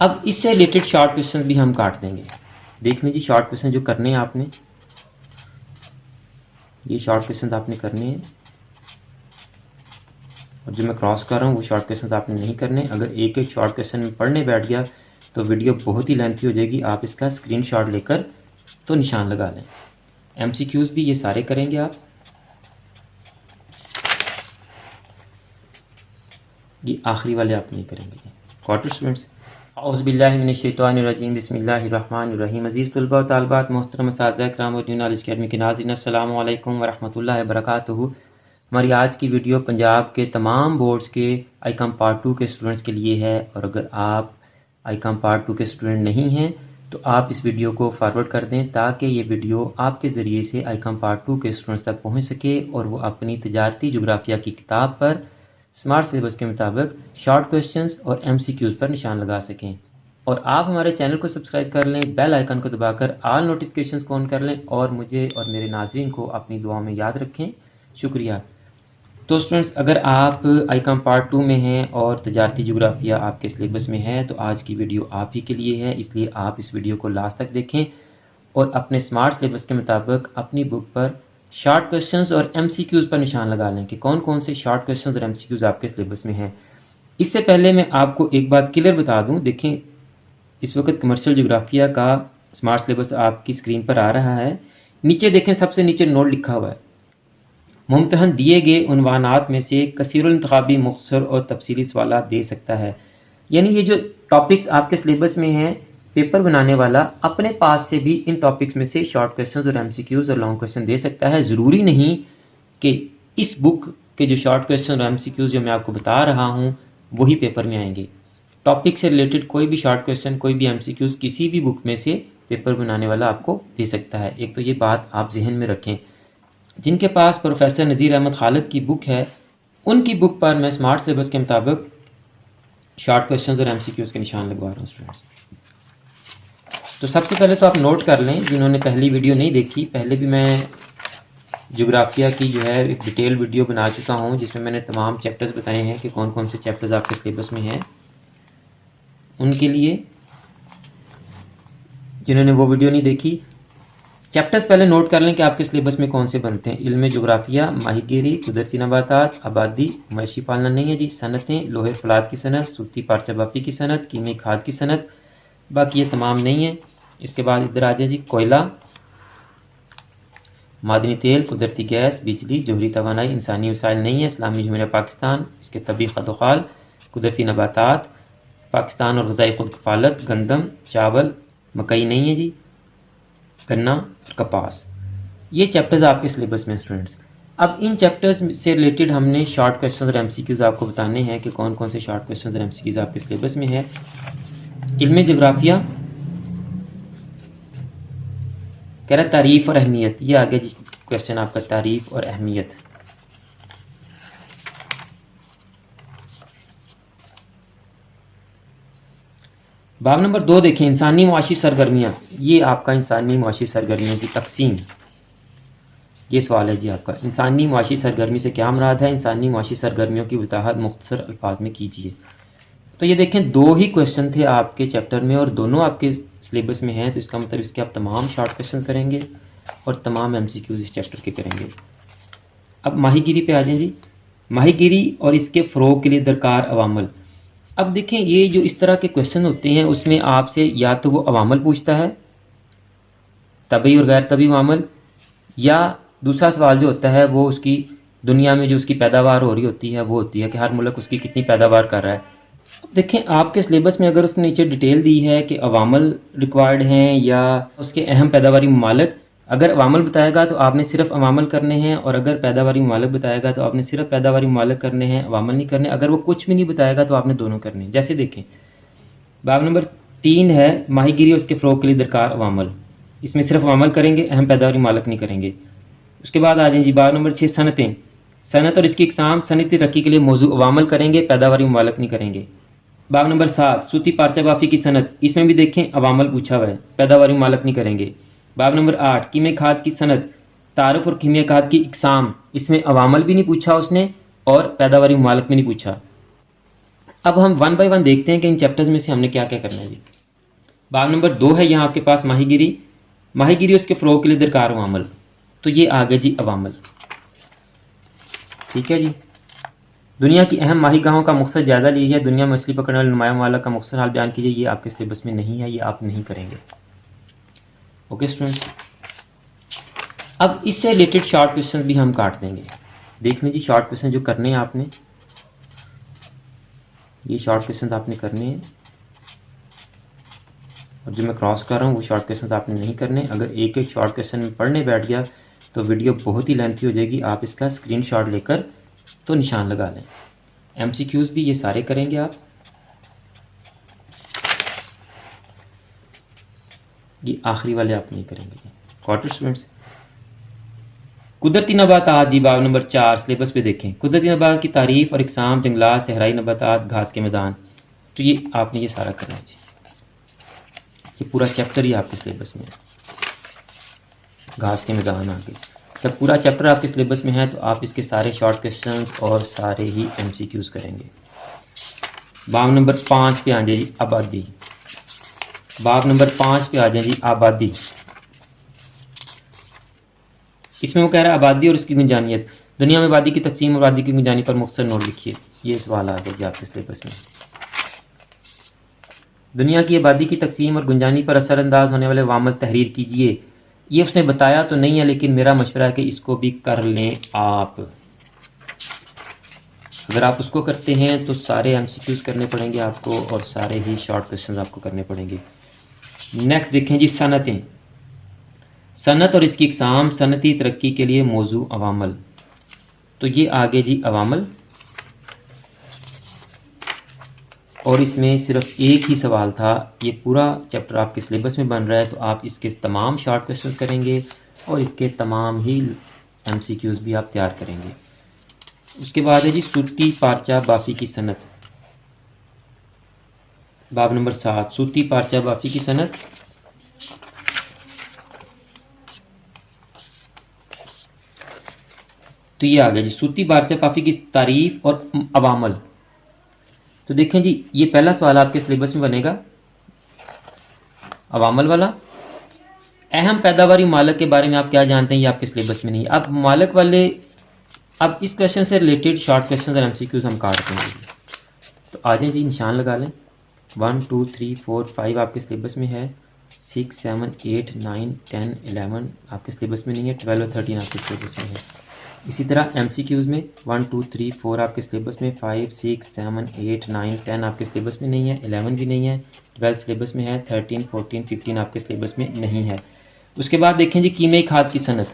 अब इससे related short question भी हम काट देंगे। देख लीजिए शॉर्ट क्वेश्चन जो करने हैं आपने, ये शॉर्ट क्वेश्चन आपने करने हैं और जो मैं क्रॉस कर रहा हूँ वो शॉर्ट क्वेश्चन आपने नहीं करने। अगर एक एक शॉर्ट क्वेश्चन में पढ़ने बैठ गया तो वीडियो बहुत ही लेंथी हो जाएगी। आप इसका स्क्रीनशॉट लेकर तो निशान लगा लें। एमसीक्यूज भी ये सारे करेंगे आप। ये आखिरी वाले आप नहीं करेंगे। क्वार्टर स्टूडेंट्स, औज़ुबिल्लाहि मिनश्शैतानिर्रजीम, बिस्मिल्लाहिर्रहमानिर्रहीम। अज़ीज़ तलबा व तालिबात, मोहतरम असातिज़ा किराम और न्यू नॉलेज अकेडमी के नाज़रीन, अस्सलामु अलैकुम व रहमतुल्लाहि व बरकातुहू। हमारी आज की वीडियो पंजाब के तमाम बोर्ड्स के आईकॉम पार्ट 2 के स्टूडेंट्स के लिए है। और अगर आप आईकॉम पार्ट 2 के स्टूडेंट नहीं हैं तो आप इस वीडियो को फॉरवर्ड कर दें ताकि ये वीडियो आपके ज़रिए से आईकॉम पार्ट 2 के स्टूडेंट्स तक पहुँच सके और वो अपनी तिजारती जोग्राफिया की किताब पर स्मार्ट सिलेबस के मुताबिक शॉर्ट क्वेश्चंस और एमसीक्यूज़ पर निशान लगा सकें। और आप हमारे चैनल को सब्सक्राइब कर लें, बेल आइकन को दबाकर ऑल नोटिफिकेशंस को ऑन कर लें और मुझे और मेरे नाज़रीन को अपनी दुआ में याद रखें। शुक्रिया। तो स्टूडेंट्स, अगर आप आईकॉम पार्ट 2 में हैं और तजारती जोग्राफिया आपके सिलेबस में है तो आज की वीडियो आप ही के लिए है, इसलिए आप इस वीडियो को लास्ट तक देखें और अपने स्मार्ट सिलेबस के मुताबिक अपनी बुक पर शॉर्ट क्वेश्चंस और एमसीक्यूज़ पर निशान लगा लें कि कौन कौन से शॉर्ट क्वेश्चंस और एमसीक्यूज़ आपके सिलेबस में हैं। इससे पहले मैं आपको एक बात क्लियर बता दूं, देखें इस वक्त कमर्शियल जोग्राफिया का स्मार्ट सिलेबस आपकी स्क्रीन पर आ रहा है। नीचे देखें, सबसे नीचे नोट लिखा हुआ है, मुमतहन दिए गए उन्वानात में से कसीरुल इंतखाबी मुख्तसर और तफसीली सवालात दे सकता है। यानी ये जो टॉपिक्स आपके सिलेबस में हैं, पेपर बनाने वाला अपने पास से भी इन टॉपिक्स में से शॉर्ट क्वेश्चंस और एमसीक्यूज़ और लॉन्ग क्वेश्चन दे सकता है। ज़रूरी नहीं कि इस बुक के जो शॉर्ट क्वेश्चन और एमसीक्यूज़ जो मैं आपको बता रहा हूँ वही पेपर में आएंगे। टॉपिक से रिलेटेड कोई भी शॉर्ट क्वेश्चन, कोई भी एमसीक्यूज़ किसी भी बुक में से पेपर बनाने वाला आपको दे सकता है। एक तो ये बात आप जहन में रखें। जिनके पास प्रोफेसर नज़ीर अहमद खालिद की बुक है, उनकी बुक पर मैं स्मार्ट सिलेबस के मुताबिक शॉर्ट क्वेश्चंस और एमसीक्यूज़ के निशान लगवा रहा हूँ स्टूडेंट्स। तो सबसे पहले तो आप नोट कर लें, जिन्होंने पहली वीडियो नहीं देखी, पहले भी मैं जोग्राफिया की जो है एक डिटेल वीडियो बना चुका हूँ जिसमें मैंने तमाम चैप्टर्स बताए हैं कि कौन कौन से चैप्टर्स आपके सिलेबस में हैं। उनके लिए जिन्होंने वो वीडियो नहीं देखी, चैप्टर्स पहले नोट कर लें कि आपके सिलेबस में कौन से बनते हैं। इल्म जोग्राफिया, माहीगीरी, कुदरती नबातात, आबादी, मवेशी पालना नहीं है जी, सनतें, लोहे फलाद की सनत, सूती पारचा बाफी की सनत, कीमी खाद की सनत, बाकी ये तमाम नहीं है। इसके बाद इधर आ जाए जी, कोयला, मादनी तेल, कुदरती गैस, बिजली, जोहरी तवानाई, इंसानी वसाइल नहीं है। इस्लामी जमहूरिया पाकिस्तान, इसके तबी खदोखाल, कुदरती नबातात, पाकिस्तान और गज़ाई खुद कफालत, गंदम, चावल, मकई नहीं है जी, गन्ना और कपास। ये चैप्टर्स आपके सिलेबस में स्टूडेंट्स। अब इन चैप्टर्स से रिलेटेड हमने शॉर्ट क्वेश्चन और एमसीक्यूज़ आपको बताने हैं कि कौन कौन से शॉर्ट क्वेश्चन और एमसीक्यूज़ आपके सिलेबस में है। इल्म जोग्राफिया कह रहा है तारीफ़ और अहमियत। ये आगे जी क्वेश्चन आपका, तारीफ़ और अहमियत। बाब नंबर 2 देखें, इंसानी मुआशी सरगर्मियाँ। ये आपका इंसानी मुआशी सरगर्मियों की तकसीम, ये सवाल है जी आपका। इंसानी मुआशी सरगर्मी से क्या मुराद है? इंसानी मुआशी सरगर्मियों की वजाहत मुख्तसर अल्फाज में कीजिए। तो ये देखें, 2 ही क्वेश्चन थे आपके चैप्टर में और दोनों आपके सिलेबस में हैं, तो इसका मतलब इसके आप तमाम शॉर्ट क्वेश्चन करेंगे और तमाम एमसीक्यूज़ इस चैप्टर के करेंगे। अब माहीगीरी पे आ जाए जी। माहीगीरी और इसके फ़रोग़ के लिए दरकार अवामल। अब देखें, ये जो इस तरह के क्वेश्चन होते हैं उसमें आपसे या तो वो अवामल पूछता है, तबी और गैर तबी अवामल, या दूसरा सवाल जो होता है वो उसकी दुनिया में जो उसकी पैदावार हो रही होती है वो होती है कि हर मुल्क उसकी कितनी पैदावार कर रहा है। अब देखें, आपके सिलेबस में अगर उसने नीचे डिटेल दी है कि अवामल रिक्वायर्ड हैं या उसके अहम पैदावारी ममालिक, अगर अवामल बताएगा तो आपने सिर्फ अवामल करने हैं, और अगर पैदावारी ममालिक बताएगा तो आपने सिर्फ पैदावारी ममालिक करने हैं, अवामल नहीं करने। अगर वो कुछ भी नहीं बताएगा तो आपने दोनों करने हैं। जैसे देखें, बाब नंबर 3 है माहीगीरी और उसके फ़रोग़ के लिए दरकार अवामल। इसमें सिर्फ अवामल करेंगे, अहम पैदावारी ममालिक नहीं करेंगे। उसके बाद आ जाए जी, बाब नंबर 6 सनतें। सनत और इसकी इकसाम, सनती तरक्की के लिए मौजू अवामल करेंगे, पैदावारी ममालिक नहीं करेंगे। बाब नंबर 7 सूती पारचा बाफी की सनत। इसमें भी देखें अवामल पूछा हुआ है, पैदावारी ममालिक नहीं करेंगे। बाब नंबर 8 कीमे खाद की सनत, तारुफ और कीमिया खाद की इकसाम। इसमें अवामल भी नहीं पूछा उसने और पैदावारी ममालिक भी नहीं पूछा। अब हम वन बाय वन देखते हैं कि इन चैप्टर्स में से हमने क्या क्या करना है जी। बाब नंबर 2 है यहाँ आपके पास माहीगिरी। माहीगिरी उसके फ़रोग़ के लिए दरकार अवामल, तो ये आ गए जी अवामल। ठीक है जी। दुनिया की अहम माहीगाहों का मकसद ज़्यादा लीजिए, दुनिया में मछली पकड़ने वाले नुमाया ममालिक का मकसद हाल बयान कीजिए। ये आपके सिलेबस में नहीं है, ये आप नहीं करेंगे। ओके स्टूडेंट्स, अब इससे रिलेटेड शॉर्ट क्वेश्चन भी हम काट देंगे। देख लीजिए शॉर्ट क्वेश्चन जो करने हैं आपने, ये शॉर्ट क्वेश्चन आपने करने हैं, और जो मैं क्रॉस कर रहा हूँ वो शॉर्ट क्वेश्चन आपने नहीं करने। अगर एक एक शॉर्ट क्वेश्चन में पढ़ने बैठ गया तो वीडियो बहुत ही लेंथी हो जाएगी। आप इसका स्क्रीनशॉट लेकर तो निशान लगा लें। एमसीक्यूज भी ये सारे करेंगे आप। ये आखिरी वाले आप नहीं करेंगे। क्वार्टर स्टूडेंट्स, कुदरती नबातात जी बाब नंबर 4 सिलेबस पे देखें। कुदरती नबातात की तारीफ और इकसाम, जंगलात, सहराई नबातात, घास के मैदान, तो ये आपने ये सारा करना है जी। ये पूरा चैप्टर ही आपके सिलेबस में है। घास के मैदान आगे जब पूरा चैप्टर आपके सिलेबस में है तो आप इसके सारे शॉर्ट क्वेश्चंस और सारे ही एमसीक्यूज करेंगे। बाब नंबर 5 पे आ जाए जी आबादी। बाब नंबर 5 पे आ जाए जी आबादी। इसमें वो कह रहा है आबादी और उसकी गुंजानियत। दुनिया में आबादी की तकसीम और आबादी की गुंजानी पर मुख्तसर नोट लिखिए। ये सवाल आ गया जी आपके सिलेबस में। दुनिया की आबादी की तकसीम और गुंजानी पर असरअंदाज होने वाले वामल तहरीर कीजिए। ये उसने बताया तो नहीं है, लेकिन मेरा मशवरा है कि इसको भी कर लें आप। अगर आप उसको करते हैं तो सारे एमसीक्यूज करने पड़ेंगे आपको और सारे ही शॉर्ट क्वेश्चंस आपको करने पड़ेंगे। नेक्स्ट देखें जी सनतें। सनत और इसकी इकसाम, सनती तरक्की के लिए मौजू अवामल, तो ये आगे जी अवामल। और इसमें सिर्फ एक ही सवाल था। ये पूरा चैप्टर आपके सिलेबस में बन रहा है तो आप इसके तमाम शॉर्ट क्वेश्चन करेंगे और इसके तमाम ही एमसीक्यूज भी आप तैयार करेंगे। उसके बाद है जी सूती पार्चा बाफी की सनत। बाब नंबर 7 सूती पार्चा बाफी की सनत। तो ये आ गया जी सूती पार्चा बाफी की तारीफ और अवामल। तो देखें जी ये पहला सवाल आपके सिलेबस में बनेगा अवामल वाला। अहम पैदावारी मालक के बारे में आप क्या जानते हैं, ये आपके सिलेबस में नहीं है। अब मालक वाले, अब इस क्वेश्चन से रिलेटेड शॉर्ट क्वेश्चन और एमसीक्यूज हम काट देंगे। तो आ जाए जी निशान लगा लें। 1 2 3 4 5 आपके सिलेबस में है। 6 7 8 9 10 11 आपके सिलेबस में नहीं है। 12 और 13 आपके सिलेबस में है। इसी तरह एमसीक्यूज में 1 2 3 4 आपके सिलेबस में, 5 6 7 8 9 10 आपके सिलेबस में नहीं है। 11 भी नहीं है। 12 सिलेबस में है। 13 14 15 आपके सिलेबस में नहीं है। उसके बाद देखें जी कीमियाई खाद की सनत।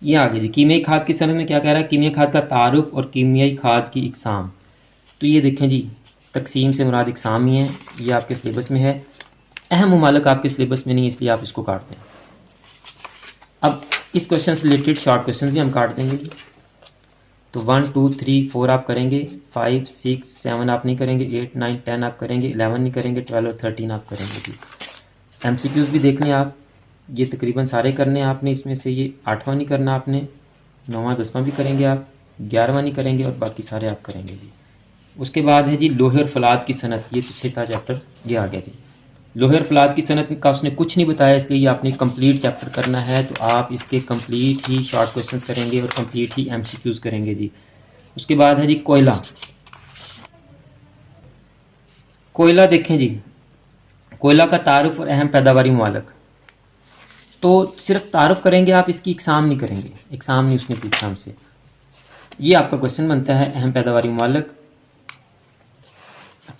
ये आगे जी कीमियाई खाद की सनत में क्या कह रहा है, कीमियाई खाद का तारुफ और कीमियाई खाद की इकसाम। तो ये देखें जी तकसीम से मुराद इकसाम ही है। ये आपके सिलेबस में है। अहम ममालिक आपके सिलेबस में नहीं, इसलिए आप इसको काट दें। अब इस क्वेश्चन से रिलेटेड शॉर्ट क्वेश्चन भी हम काट देंगे जी। तो 1 2 3 4 आप करेंगे। 5 6 7 आप नहीं करेंगे। 8 9 10 आप करेंगे। 11 नहीं करेंगे। 12 और 13 आप करेंगे जी। एमसीक्यूज भी देख लें आप। ये तकरीबन सारे करने हैं आपने। इसमें से ये 8वां नहीं करना आपने, 9वां 10वां भी करेंगे आप, 11वां नहीं करेंगे और बाकी सारे आप करेंगे जी। उसके बाद है जी लोहे और फलाद की सनत। ये पीछे था चैप्टर, ये आ गया जी। लोहे और फलाद की सनत का उसने कुछ नहीं बताया, इसलिए ये आपने कंप्लीट चैप्टर करना है। तो आप इसके कंप्लीट ही शॉर्ट क्वेश्चंस करेंगे और कंप्लीट ही एमसीक्यूज करेंगे जी। उसके बाद है जी कोयला। कोयला देखें जी, कोयला का तारुफ और अहम पैदावारी मालक। तो सिर्फ तारुफ करेंगे आप, इसकी इकसाम नहीं करेंगे। इकसाम नहीं उसने पूछा हमसे। ये आपका क्वेश्चन बनता है अहम पैदावारी मालक।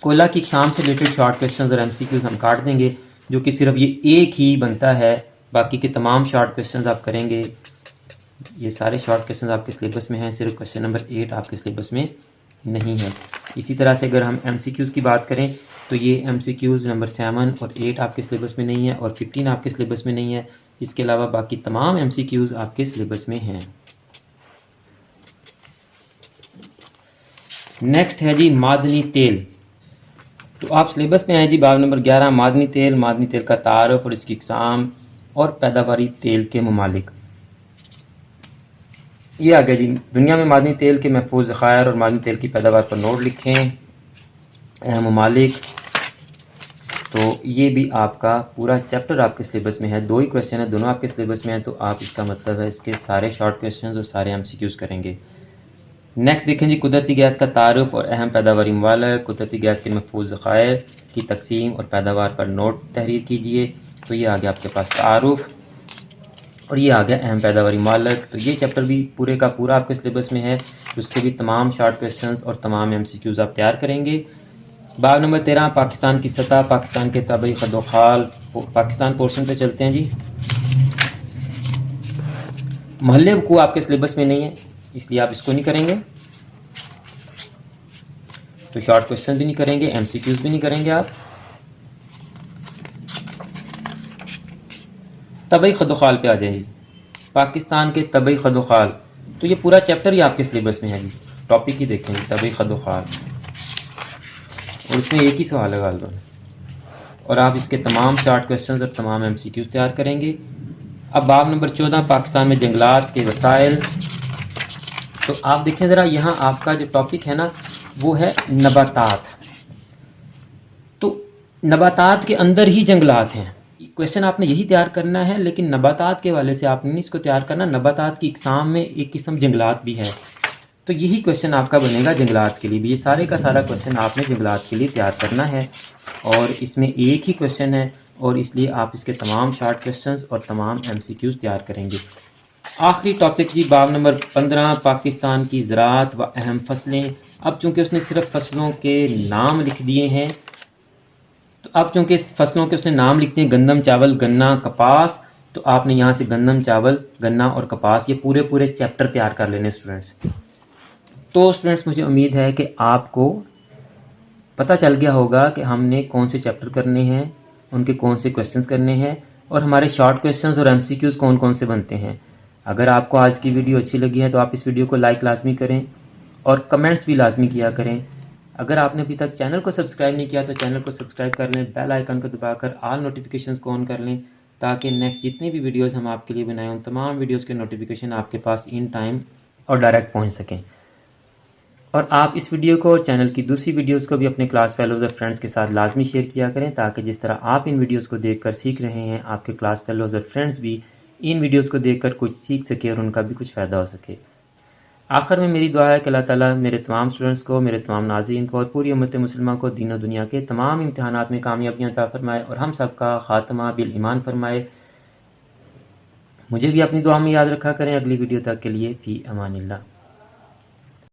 कोयला की इकसाम से रिलेटेड शॉर्ट क्वेश्चंस और एमसीक्यूज हम काट देंगे, जो कि सिर्फ ये एक ही बनता है। बाकी के तमाम शॉर्ट क्वेश्चंस आप करेंगे। ये सारे शॉर्ट क्वेश्चंस आपके सिलेबस में हैं, सिर्फ क्वेश्चन नंबर 8 आपके सिलेबस में नहीं है। इसी तरह से अगर हम एमसीक्यूज की बात करें तो ये एमसीक्यूज नंबर 7 और 8 आपके सिलेबस में नहीं है और 15 आपके सिलेबस में नहीं है। इसके अलावा बाकी तमाम एमसीक्यूज आपके सिलेबस में हैं। नेक्स्ट है जी मादनी तेल। तो आप सिलेबस में आए जी बाब नंबर 11 मादनी तेल का तारुफ और इसकी इकसाम और पैदावारी तेल के ममालिक। ये आ गया जी, दुनिया में मादनी तेल के महफूज ज़खायर और मादनी तेल की पैदावार पर नोट लिखें, अहम ममालिक। तो ये भी आपका पूरा चैप्टर आपके सिलेबस में है, 2 ही क्वेश्चन है, दोनों आपके सिलेबस में है, तो आप इसका मतलब है इसके सारे शॉर्ट क्वेश्चंस और सारे एमसीक्यूज करेंगे। नेक्स्ट देखें जी, कुदरती गैस का तारुफ और अहम पैदावारी ममालिक, कुदरती गैस के महफूज ज़खायर की तकसीम और पैदावार पर नोट तहरीर कीजिए। तो ये आ गया आपके पास तारुफ और ये आ गया अहम पैदावारी ममालिक। तो ये चैप्टर भी पूरे का पूरा आपके सिलेबस में है, तो उसके भी तमाम शॉर्ट क्वेश्चंस और तमाम एमसीक्यूज आप तैयार करेंगे। बाब नंबर 13, पाकिस्तान की सतह, पाकिस्तान के तबई खदोखाल। पाकिस्तान पोर्शन पे चलते हैं जी। महल्ले को आपके सिलेबस में नहीं है, इसलिए आप इसको नहीं करेंगे, तो शॉर्ट क्वेश्चन भी नहीं करेंगे, एमसीक्यूज भी नहीं करेंगे आप। तबई खदोखाल पे आ जाइए, पाकिस्तान के तबई खदोखाल। तो ये पूरा चैप्टर ही आपके सिलेबस में है जी, टॉपिक ही देखेंगे तबई खदोखाल, और इसमें एक ही सवाल है गालबन, और आप इसके तमाम शॉर्ट क्वेश्चंस और तमाम एमसीक्यूज तैयार करेंगे। अब बाब नंबर 14, पाकिस्तान में जंगलात के वसाइल। तो आप देखें ज़रा, यहाँ आपका जो टॉपिक है ना वो है नबातात। तो नबातात के अंदर ही जंगलात हैं, क्वेश्चन आपने यही तैयार करना है, लेकिन नबातात के वाले से आपने नहीं इसको तैयार करना। नबातात की इकसाम में एक किस्म जंगलात भी है, तो यही क्वेश्चन आपका बनेगा जंगलात के लिए भी। ये सारे का सारा क्वेश्चन आपने जंगलात के लिए तैयार करना है, और इसमें एक ही क्वेश्चन है, और इसलिए आप इसके तमाम शॉर्ट क्वेश्चंस और तमाम एमसीक्यूज तैयार करेंगे। आखिरी टॉपिक जी, बाब नंबर 15, पाकिस्तान की ज़राअत व अहम फसलें। अब चूँकि उसने सिर्फ फसलों के नाम लिख दिए हैं, तो अब चूँकि फसलों के उसने नाम लिखते हैं, गंदम, चावल, गन्ना, कपास, तो आपने यहाँ से गंदम, चावल, गन्ना और कपास ये पूरे पूरे चैप्टर तैयार कर लेने स्टूडेंट्स। तो स्टूडेंट्स मुझे उम्मीद है कि आपको पता चल गया होगा कि हमने कौन से चैप्टर करने हैं, उनके कौन से क्वेश्चंस करने हैं, और हमारे शॉर्ट क्वेश्चंस और एमसीक्यूज़ कौन कौन से बनते हैं। अगर आपको आज की वीडियो अच्छी लगी है तो आप इस वीडियो को लाइक लाजमी करें और कमेंट्स भी लाजमी किया करें। अगर आपने अभी तक चैनल को सब्सक्राइब नहीं किया तो चैनल को सब्सक्राइब कर लें, बेल आइकन को दबाकर ऑल नोटिफिकेशंस को ऑन कर लें, ताकि नेक्स्ट जितनी भी वीडियोज़ हम आपके लिए बनाएं उन तमाम वीडियोज़ के नोटिफिकेशन आपके पास इन टाइम और डायरेक्ट पहुँच सकें। और आप इस वीडियो को और चैनल की दूसरी वीडियोस को भी अपने क्लास फेलोज़ और फ्रेंड्स के साथ लाजमी शेयर किया करें, ताकि जिस तरह आप इन वीडियोस को देखकर सीख रहे हैं, आपके क्लास फेलोज़ और फ्रेंड्स भी इन वीडियोस को देखकर कुछ सीख सके और उनका भी कुछ फ़ायदा हो सके। आखिर में मेरी दुआ है कि अल्लाह ताला मेरे तमाम स्टूडेंट्स को, मेरे तमाम नाज़रीन को और पूरी उम्मत मुसलिमा को दीन और दुनिया के तमाम इम्तिहानात में कामयाबियाँ अता फरमाए और हम सब का ख़ात्मा बिल ईमान फरमाए। मुझे भी अपनी दुआ में याद रखा करें। अगली वीडियो तक के लिए फ़ी अमानिल्लाह।